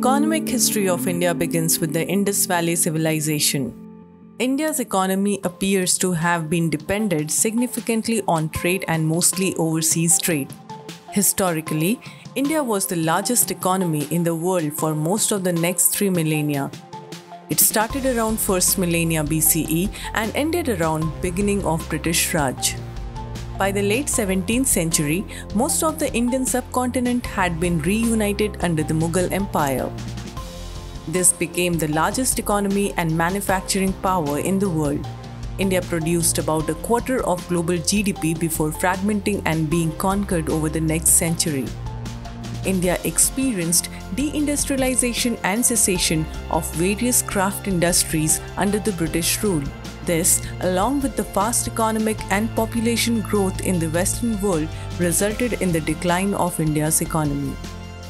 economic history of India begins with the Indus Valley Civilization. India's economy appears to have been dependent significantly on trade and mostly overseas trade. Historically, India was the largest economy in the world for most of the next 3 millennia. It started around 1st millennia BCE and ended around beginning of British Raj. By the late 17th century, most of the Indian subcontinent had been reunited under the Mughal Empire. This became the largest economy and manufacturing power in the world. India produced about a quarter of global GDP before fragmenting and being conquered over the next century. India experienced deindustrialization and cessation of various craft industries under the British rule. This, along with the fast economic and population growth in the Western world, resulted in the decline of India's economy.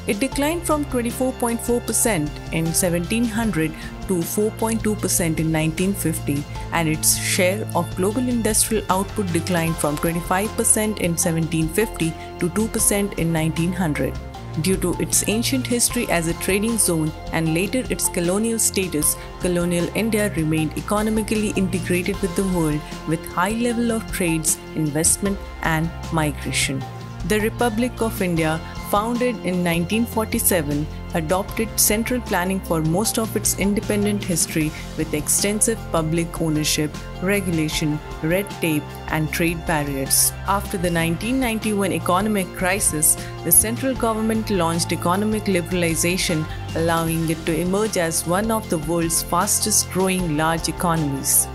It declined from 24.4% in 1700 to 4.2% in 1950, and its share of global industrial output declined from 25% in 1750 to 2% in 1900. Due to its ancient history as a trading zone and later its colonial status, colonial India remained economically integrated with the world with high level of trades, investment and migration. The Republic of India, founded in 1947, adopted central planning for most of its independent history with extensive public ownership, regulation, red tape and trade barriers. After the 1991 economic crisis, the central government launched economic liberalization, allowing it to emerge as one of the world's fastest growing large economies.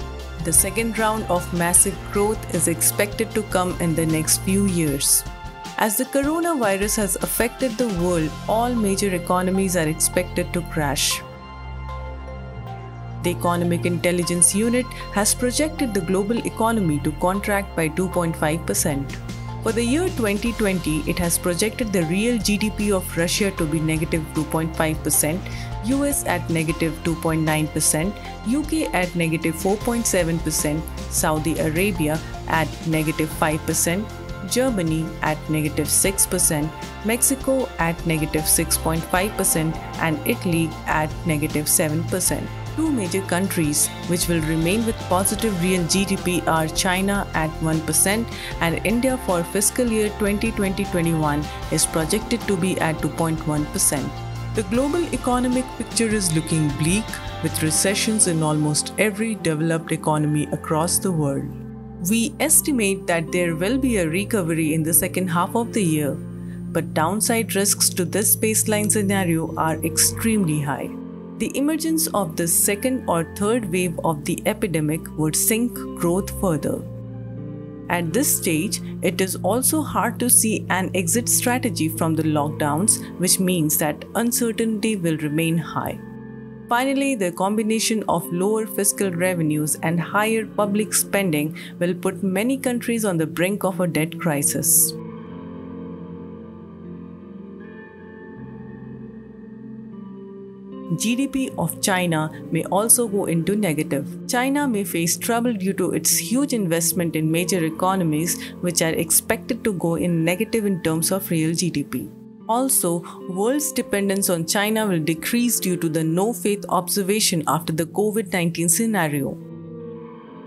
The second round of massive growth is expected to come in the next few years. As the coronavirus has affected the world, all major economies are expected to crash. The Economic Intelligence Unit has projected the global economy to contract by 2.5%. For the year 2020, it has projected the real GDP of Russia to be negative 2.5%, US at negative 2.9%, UK at negative 4.7%, Saudi Arabia at negative 5%, Germany at negative 6%, Mexico at negative 6.5% and Italy at negative 7%. Two major countries which will remain with positive real GDP are China at 1% and India for fiscal year 2020-21 is projected to be at 2.1%. The global economic picture is looking bleak with recessions in almost every developed economy across the world. We estimate that there will be a recovery in the second half of the year, but downside risks to this baseline scenario are extremely high. The emergence of the second or third wave of the epidemic would sink growth further. At this stage, it is also hard to see an exit strategy from the lockdowns, which means that uncertainty will remain high. Finally, the combination of lower fiscal revenues and higher public spending will put many countries on the brink of a debt crisis. GDP of China may also go into negative. China may face trouble due to its huge investment in major economies, which are expected to go in negative in terms of real GDP. Also, world's dependence on China will decrease due to the no-faith observation after the COVID-19 scenario.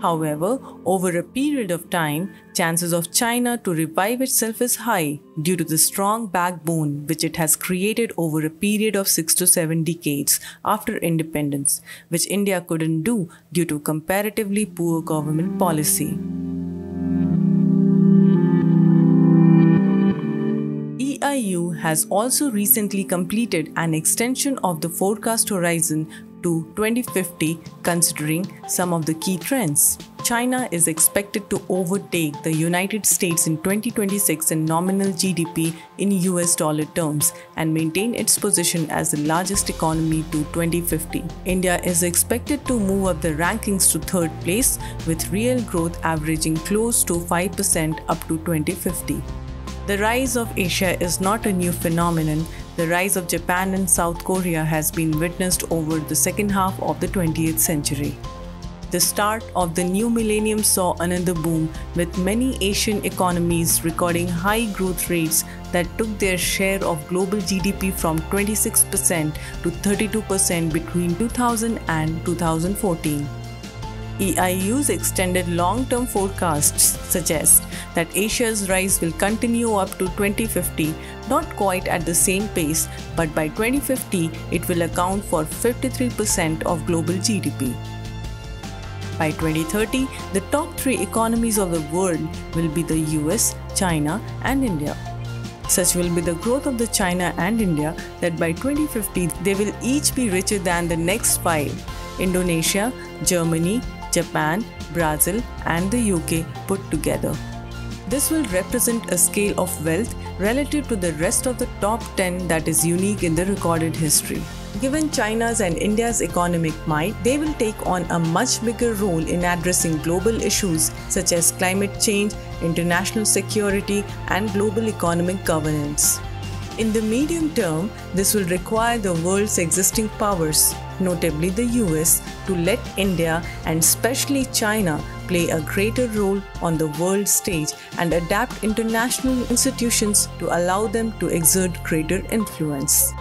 However, over a period of time, chances of China to revive itself is high due to the strong backbone which it has created over a period of 6 to 7 decades after independence, which India couldn't do due to comparatively poor government policy. EIU has also recently completed an extension of the forecast horizon to 2050 considering some of the key trends. China is expected to overtake the United States in 2026 in nominal GDP in US dollar terms and maintain its position as the largest economy to 2050. India is expected to move up the rankings to third place with real growth averaging close to 5% up to 2050. The rise of Asia is not a new phenomenon. The rise of Japan and South Korea has been witnessed over the second half of the 20th century. The start of the new millennium saw another boom, with many Asian economies recording high growth rates that took their share of global GDP from 26% to 32% between 2000 and 2014. EIU's extended long-term forecasts suggest that Asia's rise will continue up to 2050, not quite at the same pace, but by 2050 it will account for 53% of global GDP. By 2030, the top 3 economies of the world will be the US, China, and India. Such will be the growth of the China and India that by 2050 they will each be richer than the next 5: Indonesia, Germany, Japan, Brazil, and the UK put together. This will represent a scale of wealth relative to the rest of the top 10 that is unique in the recorded history. Given China's and India's economic might, they will take on a much bigger role in addressing global issues such as climate change, international security, and global economic governance. In the medium term, this will require the world's existing powers, notably the US, to let India and especially China play a greater role on the world stage and adapt international institutions to allow them to exert greater influence.